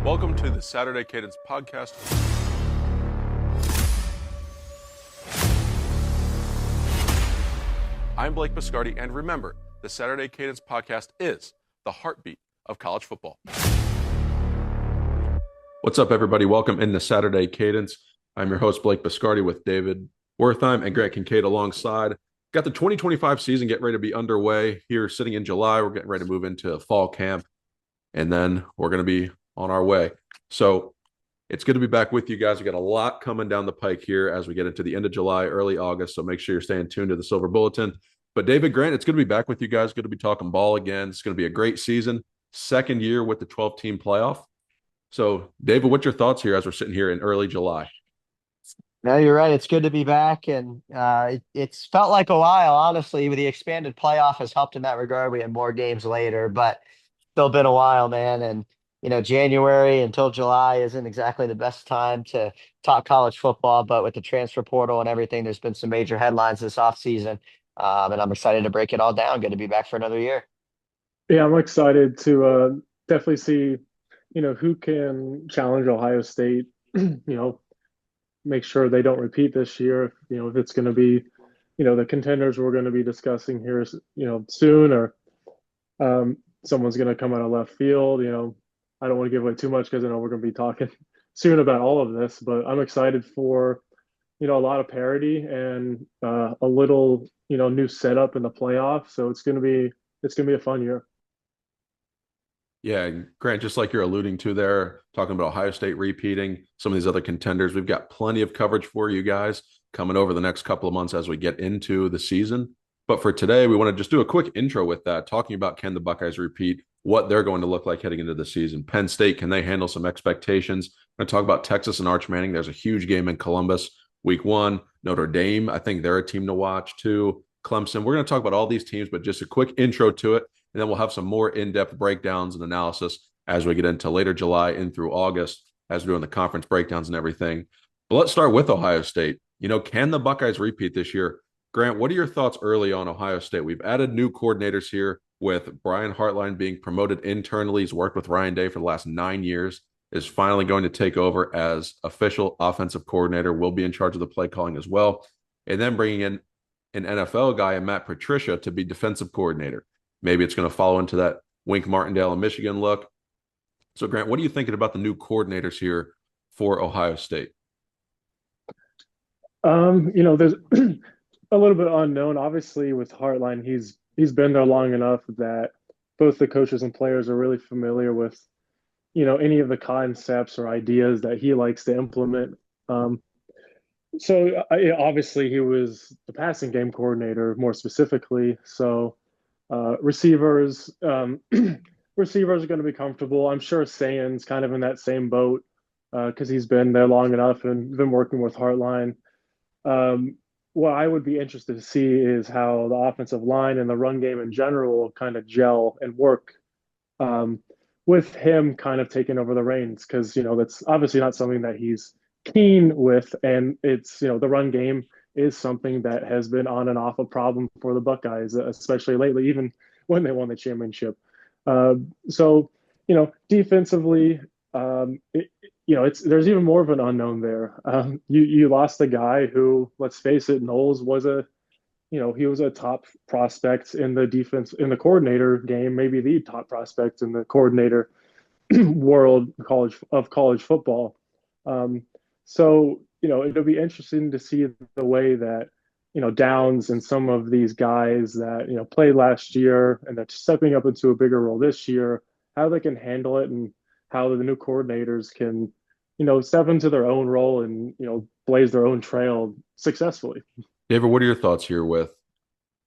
Welcome to the Saturday Cadence podcast. I'm Blake Biscardi, and remember, the Saturday Cadence podcast is the heartbeat of college football. What's up, everybody? Welcome into Saturday Cadence. I'm your host, Blake Biscardi, with David Wertheim and Grant Kincaid alongside. Got the 2025 season getting ready to be underway here, sitting in July. We're getting ready to move into fall camp, and then we're going to be on our way. So it's good to be back with you guys. We got a lot coming down the pike here as we get into the end of July, early August. So make sure you're staying tuned to the Silver Bulletin. But David, Grant, it's good to be back with you guys. Good to be talking ball again. It's going to be a great season. Second year with the 12-team playoff. So David, what's your thoughts here as we're sitting here in early July? No, you're right. It's good to be back. And it's felt like a while, honestly. The expanded playoff has helped in that regard. We had more games later, but still been a while, man. And January until July isn't exactly the best time to talk college football, but with the transfer portal and everything, there's been some major headlines this offseason. And I'm excited to break it all down. Good to be back for another year. Yeah, I'm excited to definitely see, who can challenge Ohio State, make sure they don't repeat this year. If it's going to be, the contenders we're going to be discussing here, soon, or someone's going to come out of left field. I don't want to give away too much because I know we're going to be talking soon about all of this, but I'm excited for, a lot of parity and a little, new setup in the playoff. So it's going to be a fun year. Yeah, Grant, just like you're alluding to there, talking about Ohio State repeating, some of these other contenders, we've got plenty of coverage for you guys coming over the next couple of months as we get into the season. But for today, we want to just do a quick intro with that, talking about can the Buckeyes repeat, what they're going to look like heading into the season. Penn State, can they handle some expectations? We're going to talk about Texas and Arch Manning. There's a huge game in Columbus, week 1. Notre Dame, I think they're a team to watch too. Clemson. We're going to talk about all these teams, but just a quick intro to it. And then we'll have some more in-depth breakdowns and analysis as we get into later July in through August, as we're doing the conference breakdowns and everything. But let's start with Ohio State. Can the Buckeyes repeat this year? Grant, what are your thoughts early on Ohio State? We've added new coordinators here with Brian Hartline being promoted internally. He's worked with Ryan Day for the last 9 years, is finally going to take over as official offensive coordinator, will be in charge of the play calling as well. And then bringing in an NFL guy, Matt Patricia, to be defensive coordinator. Maybe it's going to follow into that Wink Martindale and Michigan look. So, Grant, what are you thinking about the new coordinators here for Ohio State? There's a little bit unknown. Obviously, with Hartline, he's been there long enough that both the coaches and players are really familiar with, any of the concepts or ideas that he likes to implement. Obviously, he was the passing game coordinator more specifically. So receivers are going to be comfortable. I'm sure Sayan's kind of in that same boat because he's been there long enough and been working with Hartline. What I would be interested to see is how the offensive line and the run game in general kind of gel and work with him kind of taking over the reins, because that's obviously not something that he's keen with, and it's the run game is something that has been on and off a problem for the Buckeyes, especially lately, even when they won the championship. Defensively, there's even more of an unknown there. You lost a guy who, let's face it, Knowles was he was a top prospect in the defense, in the coordinator game, maybe the top prospect in the coordinator world of college football. It'll be interesting to see the way that, Downs and some of these guys that, played last year and they're stepping up into a bigger role this year, how they can handle it and how the new coordinators can, step into their own role and, blaze their own trail successfully. David, what are your thoughts here with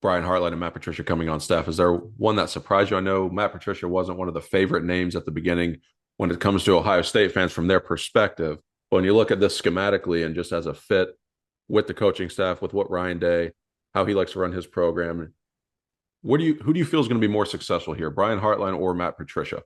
Brian Hartline and Matt Patricia coming on staff? Is there one that surprised you? I know Matt Patricia wasn't one of the favorite names at the beginning when it comes to Ohio State fans from their perspective. But when you look at this schematically and just as a fit with the coaching staff, with what Ryan Day, how he likes to run his program, who do you feel is going to be more successful here, Brian Hartline or Matt Patricia?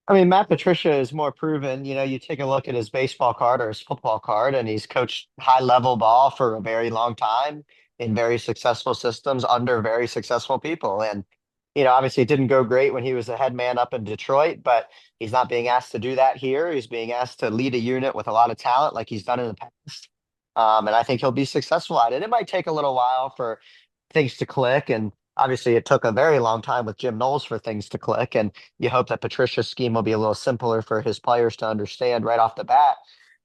I mean, Matt Patricia is more proven. You take a look at his baseball card or his football card, and he's coached high-level ball for a very long time in very successful systems under very successful people. And Obviously it didn't go great when he was the head man up in Detroit, but he's not being asked to do that here. He's being asked to lead a unit with a lot of talent like he's done in the past. And I think he'll be successful at it. It might take a little while for things to click. And obviously it took a very long time with Jim Knowles for things to click. And you hope that Patricia's scheme will be a little simpler for his players to understand right off the bat.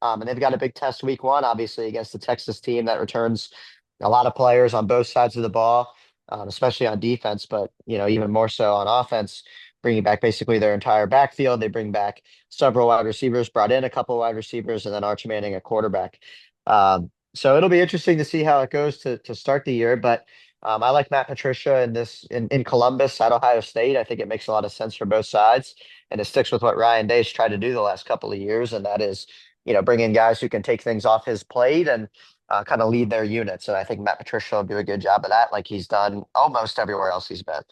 And they've got a big test week one, obviously, against the Texas team that returns a lot of players on both sides of the ball, especially on defense, but even more so on offense, bringing back basically their entire backfield. They bring back several wide receivers, brought in a couple wide receivers, and then Arch Manning, a quarterback. So it'll be interesting to see how it goes to start the year. But I like Matt Patricia in Columbus at Ohio State. I think it makes a lot of sense for both sides, and it sticks with what Ryan Day's tried to do the last couple of years, and that is, bring in guys who can take things off his plate and kind of lead their units. And I think Matt Patricia will do a good job of that, like he's done almost everywhere else he's been.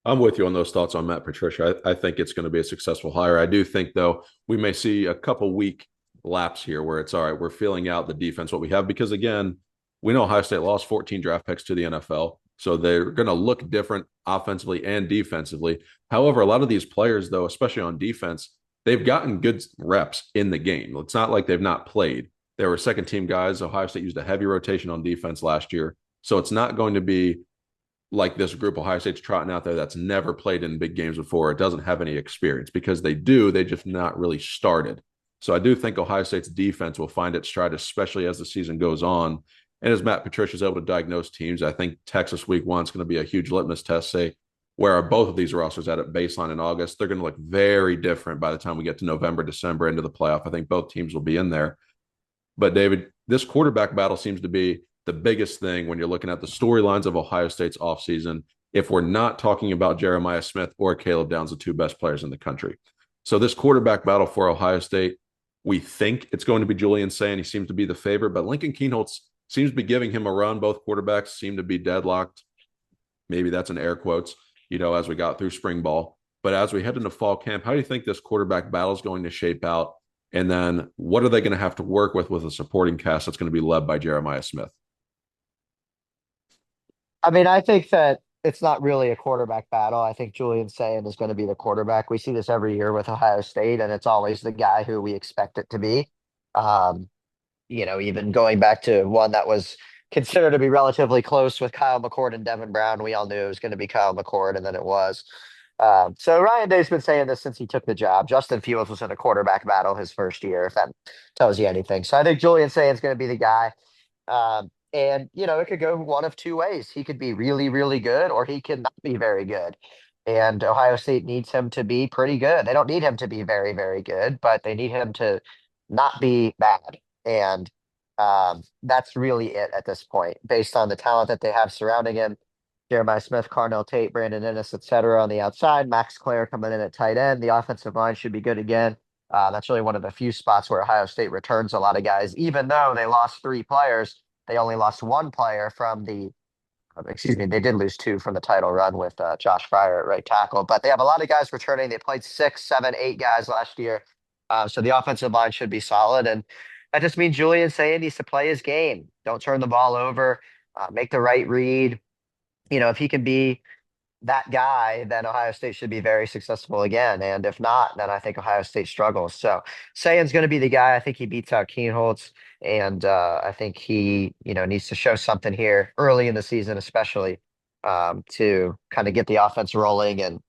I'm with you on those thoughts on Matt Patricia. I think it's going to be a successful hire. I do think, though, we may see a couple week lapse here where it's all right, we're filling out the defense what we have, because again, we know Ohio State lost 14 draft picks to the NFL. So they're going to look different offensively and defensively. However, a lot of these players, though, especially on defense, they've gotten good reps in the game. It's not like they've not played. There were second team guys. Ohio State used a heavy rotation on defense last year. So it's not going to be like this group Ohio State's trotting out there that's never played in big games before. It doesn't have any experience, because they do. They just not really started. So I do think Ohio State's defense will find its stride, especially as the season goes on. And as Matt Patricia is able to diagnose teams, I think Texas week one is going to be a huge litmus test. Say, where are both of these rosters at baseline in August? They're going to look very different by the time we get to November, December, into the playoff. I think both teams will be in there. But David, this quarterback battle seems to be the biggest thing when you're looking at the storylines of Ohio State's offseason, if we're not talking about Jeremiah Smith or Caleb Downs, the two best players in the country. So this quarterback battle for Ohio State, we think it's going to be Julian Sayin. He seems to be the favorite, but Lincoln Kienholz seems to be giving him a run. Both quarterbacks seem to be deadlocked. Maybe that's in air quotes, as we got through spring ball. But as we head into fall camp, how do you think this quarterback battle is going to shape out? And then what are they going to have to work with a supporting cast that's going to be led by Jeremiah Smith? I mean, I think that it's not really a quarterback battle. I think Julian Sayin is going to be the quarterback. We see this every year with Ohio State, and it's always the guy who we expect it to be. Um, even going back to one that was considered to be relatively close with Kyle McCord and Devin Brown, we all knew it was going to be Kyle McCord, and then it was. So Ryan Day's been saying this since he took the job. Justin Fields was in a quarterback battle his first year, if that tells you anything. So I think Julian Sayin's going to be the guy. And it could go one of two ways. He could be really, really good, or he could not be very good. And Ohio State needs him to be pretty good. They don't need him to be very, very good, but they need him to not be bad. And that's really it at this point, based on the talent that they have surrounding him. Jeremiah Smith, Carnell Tate, Brandon Ennis, et cetera, on the outside. Max Clare coming in at tight end. The offensive line should be good again. That's really one of the few spots where Ohio State returns a lot of guys. Even though they lost 3 players, they only lost 1 player from they did lose 2 from the title run with Josh Fryer at right tackle. But they have a lot of guys returning. They played 6, 7, 8 guys last year. So the offensive line should be solid. And that just means Julian Sayin needs to play his game. Don't turn the ball over. Make the right read. If he can be that guy, then Ohio State should be very successful again. And if not, then I think Ohio State struggles. So Sayin's going to be the guy. I think he beats out Kienholz. And I think he, needs to show something here early in the season, especially to kind of get the offense rolling and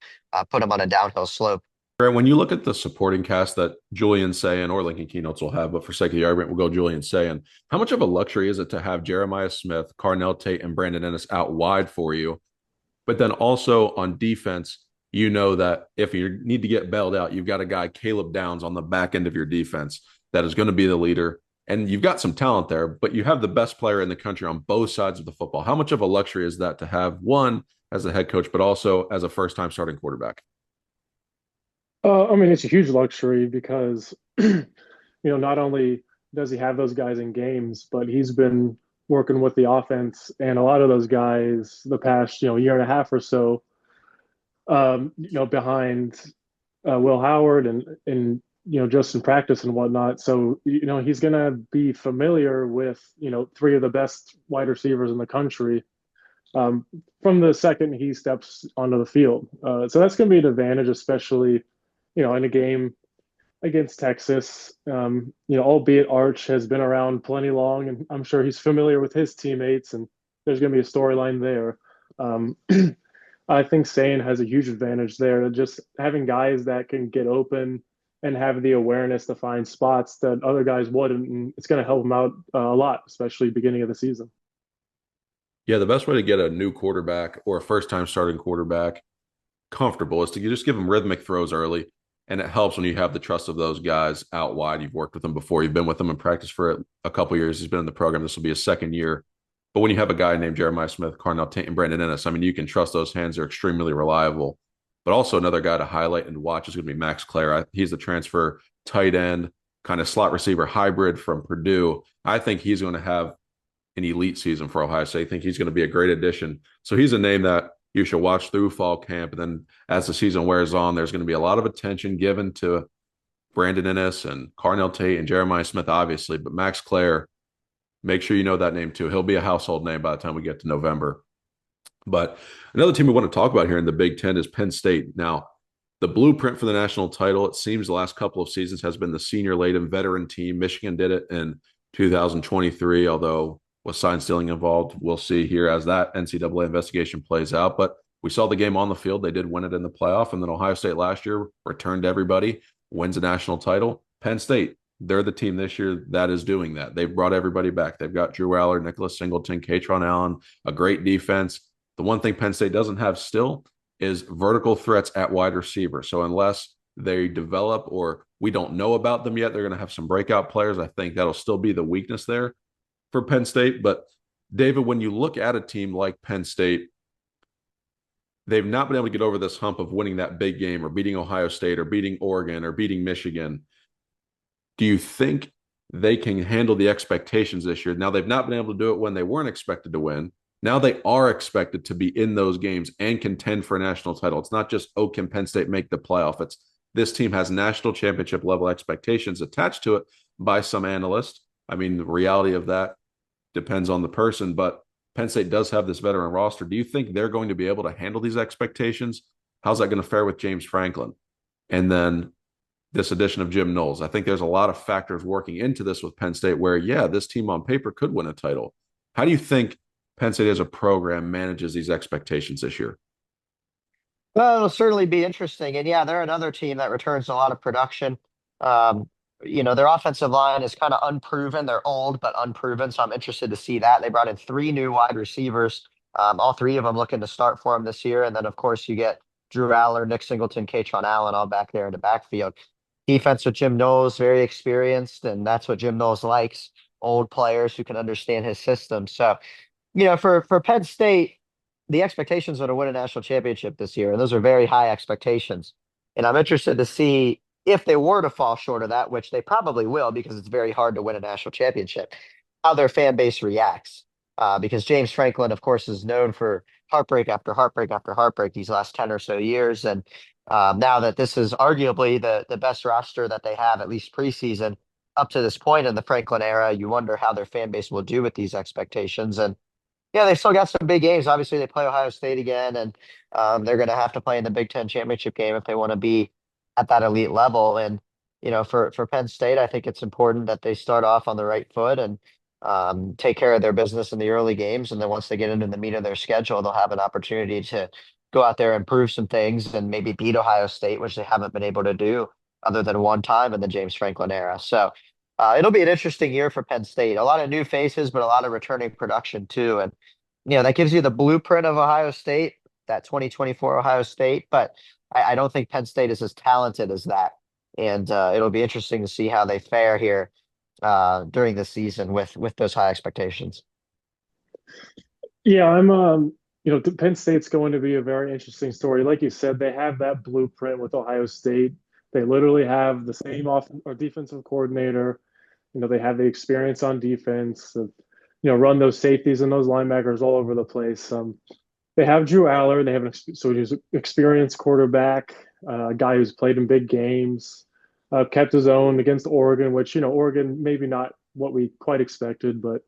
put him on a downhill slope. Grant, when you look at the supporting cast that Julian Sayin or Lincoln Kienholz will have, but for sake of the argument, we'll go Julian Sayin. How much of a luxury is it to have Jeremiah Smith, Carnell Tate, and Brandon Ennis out wide for you? But then also on defense, that if you need to get bailed out, you've got a guy, Caleb Downs, on the back end of your defense that is going to be the leader. And you've got some talent there, but you have the best player in the country on both sides of the football. How much of a luxury is that to have one as a head coach, but also as a first-time starting quarterback? It's a huge luxury because, not only does he have those guys in games, but he's been working with the offense and a lot of those guys the past, year and a half or so, behind Will Howard and just in practice and whatnot. So, he's going to be familiar with, 3 of the best wide receivers in the country. from the second he steps onto the field. So that's going to be an advantage, especially, in a game against Texas. Albeit Arch has been around plenty long, and I'm sure he's familiar with his teammates, and there's going to be a storyline there. Um, I think Sane has a huge advantage there, just having guys that can get open and have the awareness to find spots that other guys wouldn't. And it's going to help him out a lot, especially beginning of the season. Yeah, the best way to get a new quarterback or a first-time starting quarterback comfortable is to just give them rhythmic throws early. And it helps when you have the trust of those guys out wide. You've worked with them before. You've been with them in practice for a couple of years. He's been in the program. This will be his second year. But when you have a guy named Jeremiah Smith, Carnell Tate, and Brandon Ennis, I mean, you can trust those hands. They're extremely reliable. But also another guy to highlight and watch is going to be Max Clare. He's the transfer tight end, kind of slot receiver hybrid from Purdue. I think he's going to have an elite season for Ohio State. I think he's going to be a great addition. So he's a name that you should watch through fall camp. And then as the season wears on, there's going to be a lot of attention given to Brandon Ennis and Carnell Tate and Jeremiah Smith, obviously. But Max Clare, make sure you know that name too. He'll be a household name by the time we get to November. But another team we want to talk about here in the Big Ten is Penn State. Now, the blueprint for the national title, it seems the last couple of seasons has been the senior-laden veteran team. Michigan did it in 2023, although with sign stealing involved, we'll see here as that NCAA investigation plays out. But we saw the game on the field. They did win it in the playoff. And then Ohio State last year returned everybody, wins a national title. Penn State, they're the team this year that is doing that. They've brought everybody back. They've got Drew Aller, Nicholas Singleton, Katron Allen, a great defense. The one thing Penn State doesn't have still is vertical threats at wide receiver. So unless they develop or we don't know about them yet, they're going to have some breakout players. I think that'll still be the weakness there for Penn State. But David, when you look at a team like Penn State, they've not been able to get over this hump of winning that big game or beating Ohio State or beating Oregon or beating Michigan. Do you think they can handle the expectations this year? Now, they've not been able to do it when they weren't expected to win. Now they are expected to be in those games and contend for a national title. It's not just, oh, can Penn State make the playoff? It's this team has national championship level expectations attached to it by some analysts. I mean, the reality of that depends on the person, but Penn State does have this veteran roster. Do you think they're going to be able to handle these expectations? How's that going to fare with James Franklin? And then this addition of Jim Knowles. I think there's a lot of factors working into this with Penn State where, yeah, this team on paper could win a title. How do you think Penn State as a program manages these expectations this year? Well, it'll certainly be interesting. And yeah, they're another team that returns a lot of production. Um, their offensive line is kind of unproven. They're old, but unproven. So I'm interested to see that. They brought in three new wide receivers, all three of them looking to start for them this year. And then, of course, you get Drew Aller, Nick Singleton, Katron Allen all back there in the backfield. Defense with Jim Knowles, very experienced, and that's what Jim Knowles likes, old players who can understand his system. So, for Penn State, the expectations are to win a national championship this year, and those are very high expectations. And I'm interested to see if they were to fall short of that, which they probably will, because it's very hard to win a national championship, how their fan base reacts. Because James Franklin, of course, is known for heartbreak after heartbreak after heartbreak these last 10 or so years. And now that this is arguably the best roster that they have, at least preseason, up to this point in the Franklin era, you wonder how their fan base will do with these expectations. And yeah, they still got some big games. Obviously, they play Ohio State again, and they're going to have to play in the Big Ten championship game if they want to be at that elite level. And for Penn State, I think it's important that they start off on the right foot and take care of their business in the early games. And then once they get into the meat of their schedule, they'll have an opportunity to go out there and prove some things and maybe beat Ohio State, which they haven't been able to do other than one time in the James Franklin era. So it'll be an interesting year for Penn State. A lot of new faces, but a lot of returning production too. And, that gives you the blueprint of Ohio State, that 2024 Ohio State. But I don't think Penn State is as talented as that. And it'll be interesting to see how they fare here during the season with those high expectations. Yeah, Penn State's going to be a very interesting story. Like you said, they have that blueprint with Ohio State. They literally have the same defensive coordinator. They have the experience on defense, run those safeties and those linebackers all over the place. They have Drew Aller. They have he's an experienced quarterback, a guy who's played in big games, kept his own against Oregon, which, Oregon maybe not what we quite expected, but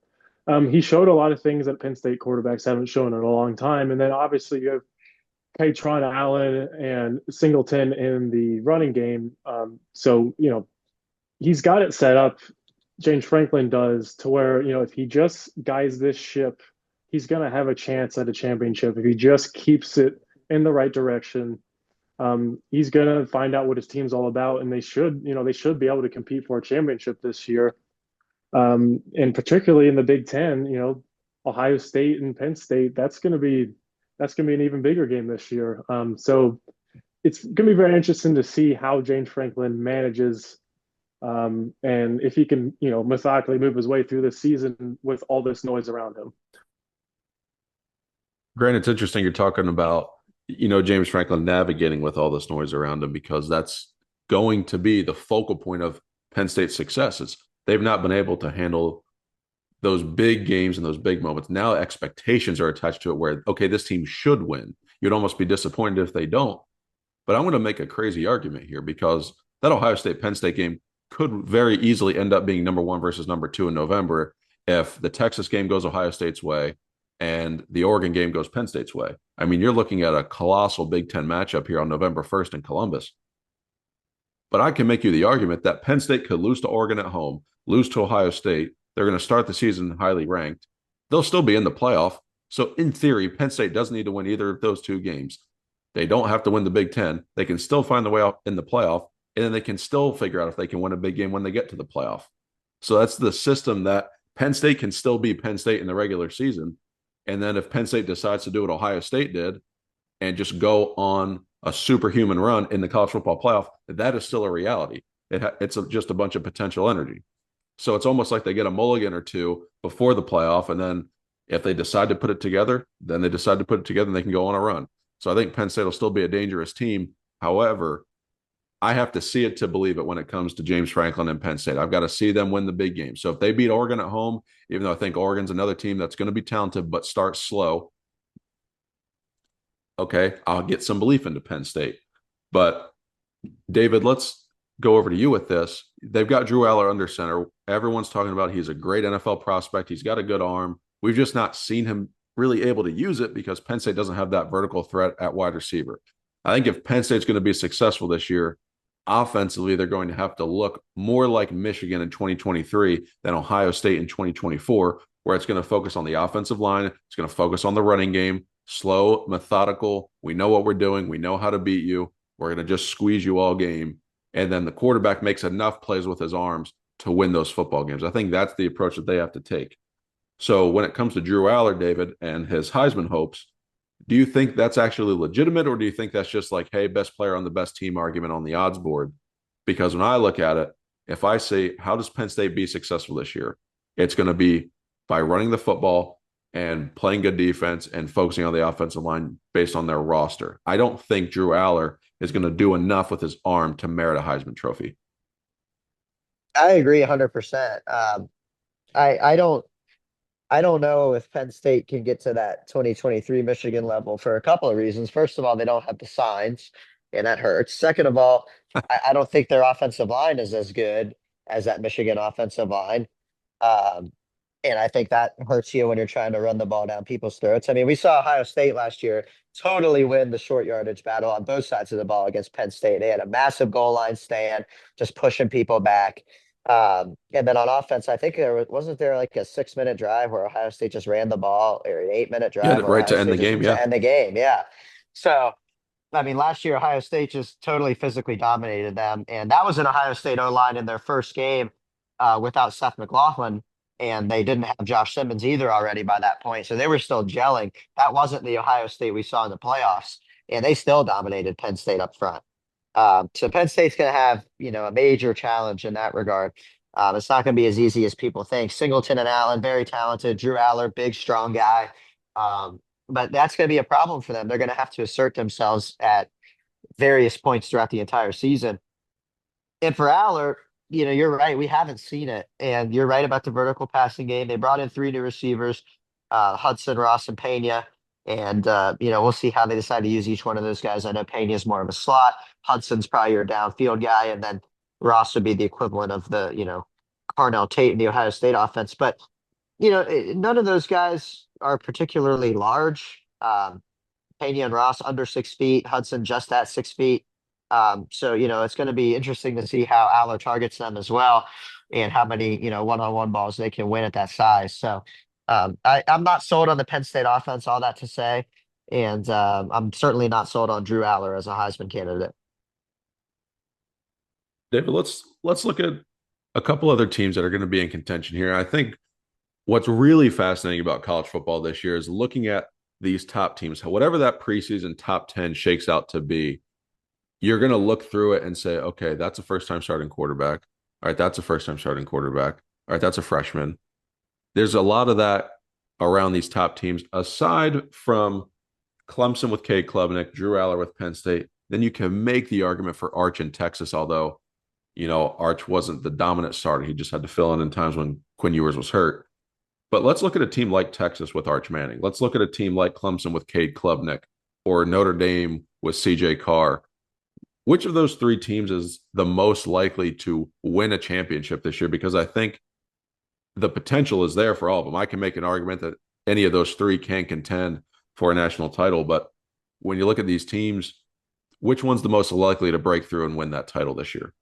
He showed a lot of things that Penn State quarterbacks haven't shown in a long time. And then obviously you have Kaytron Allen and Singleton in the running game. So, he's got it set up, James Franklin does, to where, if he just guides this ship, he's going to have a chance at a championship. If he just keeps it in the right direction, he's going to find out what his team's all about. And they should be able to compete for a championship this year. And particularly in the Big Ten, Ohio State and Penn State, that's going to be an even bigger game this year. So it's going to be very interesting to see how James Franklin manages, and if he can, methodically move his way through the season with all this noise around him. Grant, it's interesting you're talking about, James Franklin navigating with all this noise around him because that's going to be the focal point of Penn State's successes. They've not been able to handle those big games and those big moments. Now expectations are attached to it where, okay, this team should win. You'd almost be disappointed if they don't. But I'm going to make a crazy argument here because that Ohio State Penn State game could very easily end up being number 1 versus number 2 in November if the Texas game goes Ohio State's way and the Oregon game goes Penn State's way. I mean, you're looking at a colossal Big Ten matchup here on November 1st in Columbus. But I can make you the argument that Penn State could lose to Oregon at home, lose to Ohio State. They're going to start the season highly ranked. They'll still be in the playoff. So in theory, Penn State doesn't need to win either of those two games. They don't have to win the Big Ten. They can still find the way out in the playoff, and then they can still figure out if they can win a big game when they get to the playoff. So that's the system that Penn State can still be Penn State in the regular season. And then if Penn State decides to do what Ohio State did and just go on a superhuman run in the college football playoff, that is still a reality. It's just a bunch of potential energy. So it's almost like they get a mulligan or two before the playoff. And then if they decide to put it together, then they decide to put it together and they can go on a run. So I think Penn State will still be a dangerous team. However, I have to see it to believe it when it comes to James Franklin and Penn State. I've got to see them win the big game. So if they beat Oregon at home, even though I think Oregon's another team that's going to be talented but starts slow, okay, I'll get some belief into Penn State. But David, let's go over to you with this. They've got Drew Aller under center. Everyone's talking about he's a great NFL prospect. He's got a good arm. We've just not seen him really able to use it because Penn State doesn't have that vertical threat at wide receiver. I think if Penn State's going to be successful this year, offensively, they're going to have to look more like Michigan in 2023 than Ohio State in 2024, where it's going to focus on the offensive line. It's going to focus on the running game, slow, methodical. We know what we're doing. We know how to beat you. We're going to just squeeze you all game. And then the quarterback makes enough plays with his arms to win those football games. I think that's the approach that they have to take. So when it comes to Drew Aller, David, and his Heisman hopes, do you think that's actually legitimate, or do you think that's just like, hey, best player on the best team argument on the odds board? Because when I look at it, if I say, how does Penn State be successful this year? It's going to be by running the football and playing good defense and focusing on the offensive line based on their roster. I don't think Drew Aller is going to do enough with his arm to merit a Heisman Trophy. I agree 100%. I don't know if Penn State can get to that 2023 Michigan level for a couple of reasons. First of all, they don't have the signs, and that hurts. Second of all, I don't think their offensive line is as good as that Michigan offensive line. And I think that hurts you when you're trying to run the ball down people's throats. I mean, we saw Ohio State last year totally win the short yardage battle on both sides of the ball against Penn State. They had a massive goal line stand, just pushing people back. And then on offense, I think wasn't there like a 6-minute drive where Ohio State just ran the ball, or an 8-minute drive where right Ohio to end the State game. to end the game. Yeah. So, I mean, last year, Ohio State just totally physically dominated them. And that was an Ohio State O-line in their first game without Seth McLaughlin. And they didn't have Josh Simmons either already by that point. So they were still gelling. That wasn't the Ohio State we saw in the playoffs. And they still dominated Penn State up front. So Penn State's going to have, a major challenge in that regard. It's not going to be as easy as people think. Singleton and Allen, very talented. Drew Aller, big, strong guy. But that's going to be a problem for them. They're going to have to assert themselves at various points throughout the entire season. And for Aller, you're right. We haven't seen it. And you're right about the vertical passing game. They brought in 3 new receivers, Hudson, Ross, and Pena. And, we'll see how they decide to use each one of those guys. I know Pena's more of a slot. Hudson's probably your downfield guy. And then Ross would be the equivalent of the, Carnell Tate in the Ohio State offense. But None of those guys are particularly large. Pena and Ross under 6 feet, Hudson just at 6 feet. So, it's going to be interesting to see how Aller targets them as well and how many, one-on-one balls they can win at that size. So I'm not sold on the Penn State offense, all that to say. And I'm certainly not sold on Drew Aller as a Heisman candidate. David, let's look at a couple other teams that are going to be in contention here. I think what's really fascinating about college football this year is looking at these top teams, whatever that preseason top 10 shakes out to be, you're going to look through it and say, okay, that's a first time starting quarterback. All right, that's a first time starting quarterback. All right, that's a freshman. There's a lot of that around these top teams, aside from Clemson with Cade Klubnik, Drew Aller with Penn State. Then you can make the argument for Arch in Texas, although, Arch wasn't the dominant starter. He just had to fill in times when Quinn Ewers was hurt. But let's look at a team like Texas with Arch Manning. Let's look at a team like Clemson with Cade Klubnik or Notre Dame with CJ Carr. Which of those three teams is the most likely to win a championship this year? Because I think the potential is there for all of them. I can make an argument that any of those three can contend for a national title. But when you look at these teams, which one's the most likely to break through and win that title this year?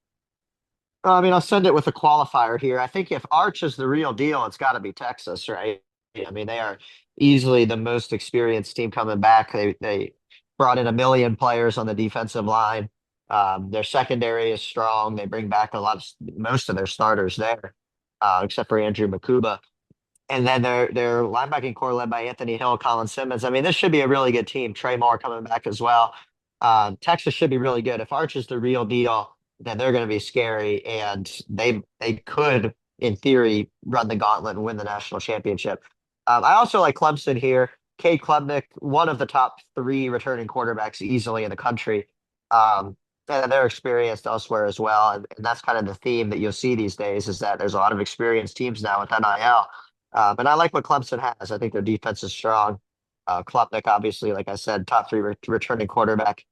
I mean, I'll send it with a qualifier here. I think if Arch is the real deal, it's got to be Texas, right? I mean, they are easily the most experienced team coming back. They brought in 1 million players on the defensive line. Their secondary is strong. They bring back most of their starters there, except for Andrew Makuba. And then their linebacking core led by Anthony Hill, Colin Simmons. I mean, this should be a really good team. Trey Moore coming back as well. Texas should be really good. If Arch is the real deal, then they're going to be scary, and they could, in theory, run the gauntlet and win the national championship. I also like Clemson here. Cade Klubnik, one of the top 3 returning quarterbacks easily in the country. And they're experienced elsewhere as well. And that's kind of the theme that you'll see these days is that there's a lot of experienced teams now with NIL. And I like what Clemson has. I think their defense is strong. Klubnik, obviously, like I said, top 3 returning quarterback.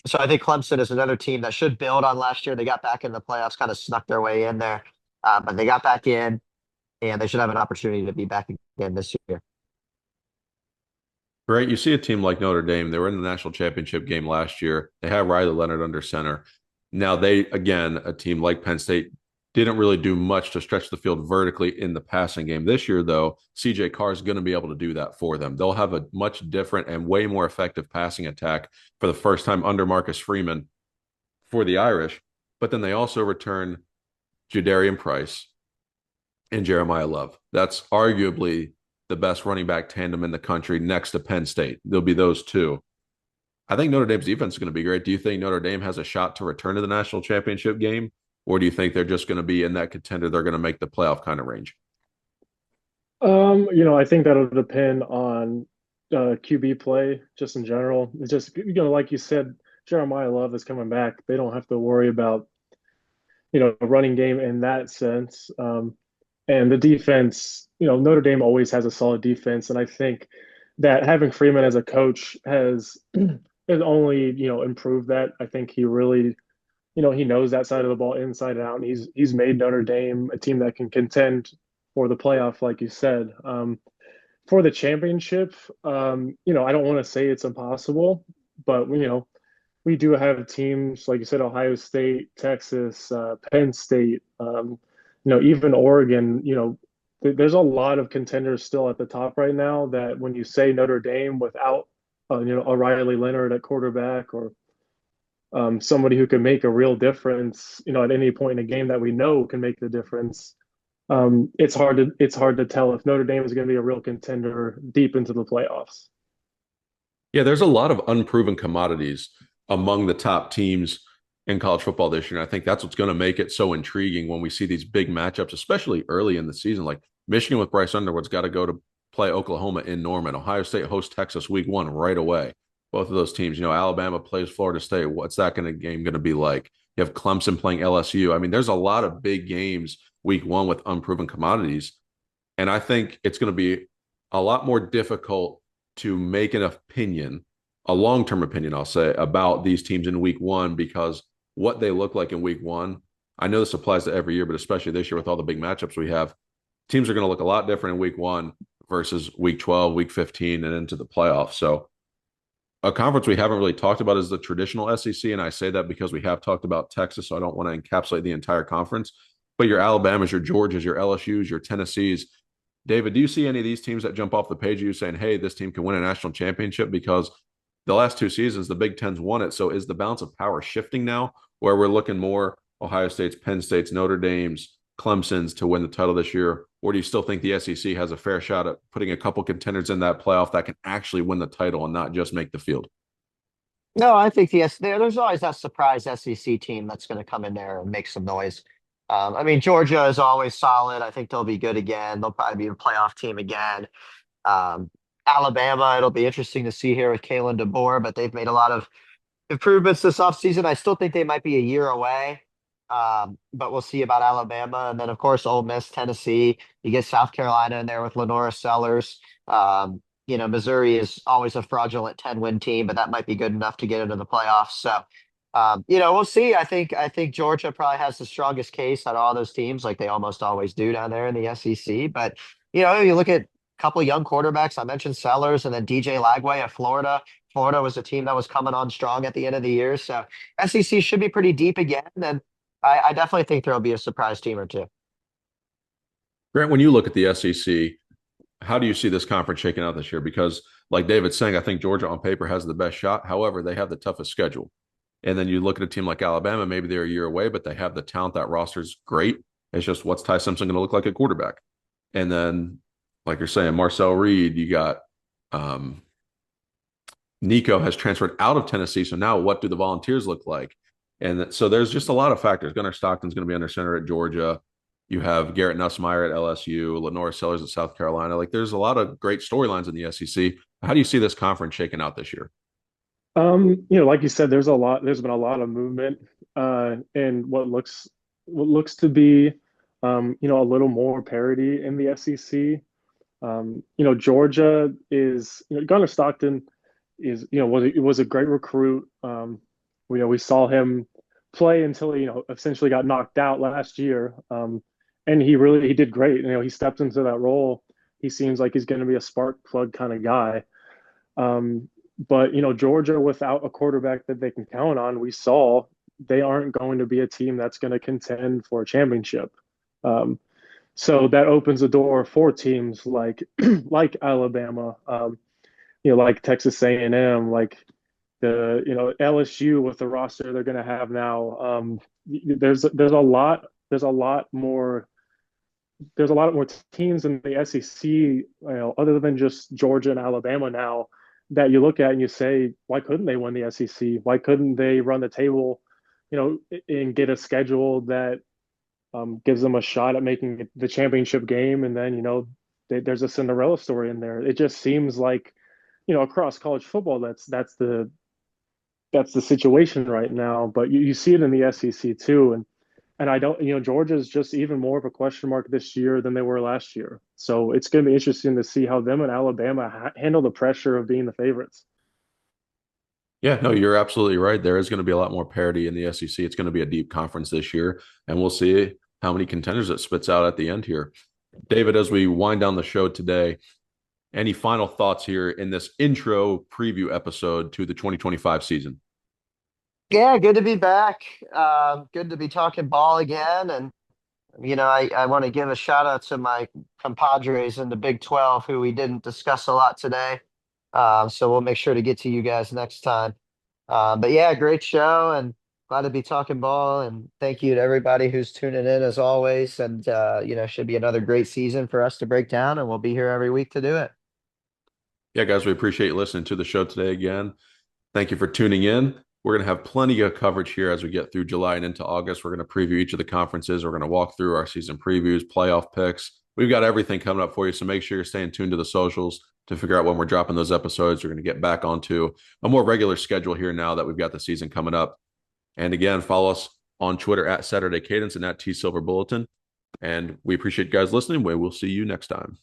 So I think Clemson is another team that should build on last year. They got back in the playoffs, kind of snuck their way in there. But they got back in, and they should have an opportunity to be back again this year. Right. You see a team like Notre Dame, they were in the national championship game last year. They had Riley Leonard under center. Now again, a team like Penn State didn't really do much to stretch the field vertically in the passing game. This year, though, CJ Carr is going to be able to do that for them. They'll have a much different and way more effective passing attack for the first time under Marcus Freeman for the Irish. But then they also return Jadarian Price and Jeremiah Love. That's arguably the best running back tandem in the country next to Penn State. There'll be those two. I think Notre Dame's defense is going to be great. Do you think Notre Dame has a shot to return to the national championship game? Or do you think they're just going to be in that contender? They're going to make the playoff kind of range? I think that'll depend on QB play just in general. It's just, like you said, Jeremiah Love is coming back. They don't have to worry about, a running game in that sense. And the defense, Notre Dame always has a solid defense. And I think that having Freeman as a coach has only, improved that. I think he really, he knows that side of the ball inside and out. And he's made Notre Dame a team that can contend for the playoff, like you said. For the championship, I don't want to say it's impossible, but we do have teams, like you said, Ohio State, Texas, Penn State, even Oregon, there's a lot of contenders still at the top right now that when you say Notre Dame without, a Riley Leonard at quarterback or somebody who can make a real difference, at any point in a game that we know can make the difference. It's hard to tell if Notre Dame is going to be a real contender deep into the playoffs. Yeah, there's a lot of unproven commodities among the top teams in college football this year. And I think that's what's going to make it so intriguing when we see these big matchups, especially early in the season. Like Michigan with Bryce Underwood's got to go to play Oklahoma in Norman. Ohio State hosts Texas week 1 right away. Both of those teams, Alabama plays Florida State. What's that game going to be like? You have Clemson playing LSU. I mean, there's a lot of big games week 1 with unproven commodities. And I think it's going to be a lot more difficult to make an opinion, a long-term opinion, I'll say, about these teams in week 1 because what they look like in week 1, I know this applies to every year, but especially this year with all the big matchups we have, teams are going to look a lot different in week 1 versus week 12, week 15, and into the playoffs. So a conference we haven't really talked about is the traditional SEC, and I say that because we have talked about Texas, so I don't want to encapsulate the entire conference. But your Alabamas, your Georgias, your LSUs, your Tennessees. David, do you see any of these teams that jump off the page of you saying, hey, this team can win a national championship? Because the last 2 seasons, the Big Ten's won it. So is the balance of power shifting now where we're looking more Ohio State's, Penn State's, Notre Dame's, Clemson's to win the title this year? Or do you still think the SEC has a fair shot at putting a couple contenders in that playoff that can actually win the title and not just make the field? No, I think there's always that surprise SEC team that's going to come in there and make some noise. I mean, Georgia is always solid. I think they'll be good again. They'll probably be a playoff team again. Um, Alabama, it'll be interesting to see here with Kalen DeBoer, but they've made a lot of improvements this offseason. I still think they might be a year away, but we'll see about Alabama. And then, of course, Ole Miss, Tennessee. You get South Carolina in there with Lenora Sellers. Missouri is always a fraudulent 10-win team, but that might be good enough to get into the playoffs. So, we'll see. I think Georgia probably has the strongest case out of all those teams, like they almost always do down there in the SEC. But you look at a couple of young quarterbacks. I mentioned Sellers and then DJ Lagway at Florida. Florida was a team that was coming on strong at the end of the year. So SEC should be pretty deep again. And I definitely think there'll be a surprise team or two. Grant, when you look at the SEC, how do you see this conference shaking out this year? Because, like David's saying, I think Georgia on paper has the best shot. However, they have the toughest schedule. And then you look at a team like Alabama, maybe they're a year away, but they have the talent. That roster's great. It's just what's Ty Simpson going to look like at quarterback? And then, like you're saying, Marcel Reed, you got Nico has transferred out of Tennessee. So now what do the Volunteers look like? And so there's just a lot of factors. Gunnar Stockton's going to be under center at Georgia. You have Garrett Nussmeier at LSU, Lenore Sellers at South Carolina. Like there's a lot of great storylines in the SEC. How do you see this conference shaking out this year? Like you said, there's been a lot of movement in what looks to be a little more parity in the SEC. Georgia is, Gunnar Stockton is, was a great recruit. We saw him play until he, essentially got knocked out last year. And he did great. He stepped into that role. He seems like he's going to be a spark plug kind of guy. But Georgia, without a quarterback that they can count on, we saw they aren't going to be a team that's going to contend for a championship. So that opens the door for teams like like Alabama, like Texas A&M, like the LSU with the roster they're going to have now. There's a lot more teams in the SEC, other than just Georgia and Alabama now, that you look at and you say, why couldn't they win the SEC? Why couldn't they run the table, and get a schedule that gives them a shot at making the championship game? And then, there's a Cinderella story in there. It just seems like, across college football, that's the situation right now. But you see it in the SEC too. And I don't, Georgia's just even more of a question mark this year than they were last year. So it's going to be interesting to see how them and Alabama handle the pressure of being the favorites. Yeah, no, you're absolutely right. There is going to be a lot more parity in the SEC. It's going to be a deep conference this year, and we'll see how many contenders it spits out at the end here. David, as we wind down the show today, any final thoughts here in this intro preview episode to the 2025 season? Yeah, good to be back. Good to be talking ball again. And, I want to give a shout out to my compadres in the Big 12 who we didn't discuss a lot today. So we'll make sure to get to you guys next time. But yeah, great show and glad to be talking ball. And thank you to everybody who's tuning in as always. And, should be another great season for us to break down, and we'll be here every week to do it. Yeah, guys, we appreciate you listening to the show today again. Thank you for tuning in. We're going to have plenty of coverage here as we get through July and into August. We're going to preview each of the conferences. We're going to walk through our season previews, playoff picks. We've got everything coming up for you, so make sure you're staying tuned to the socials to figure out when we're dropping those episodes. We're going to get back onto a more regular schedule here now that we've got the season coming up. And again, follow us on Twitter at Saturday Cadence and at T Silver Bulletin. And we appreciate you guys listening. We will see you next time.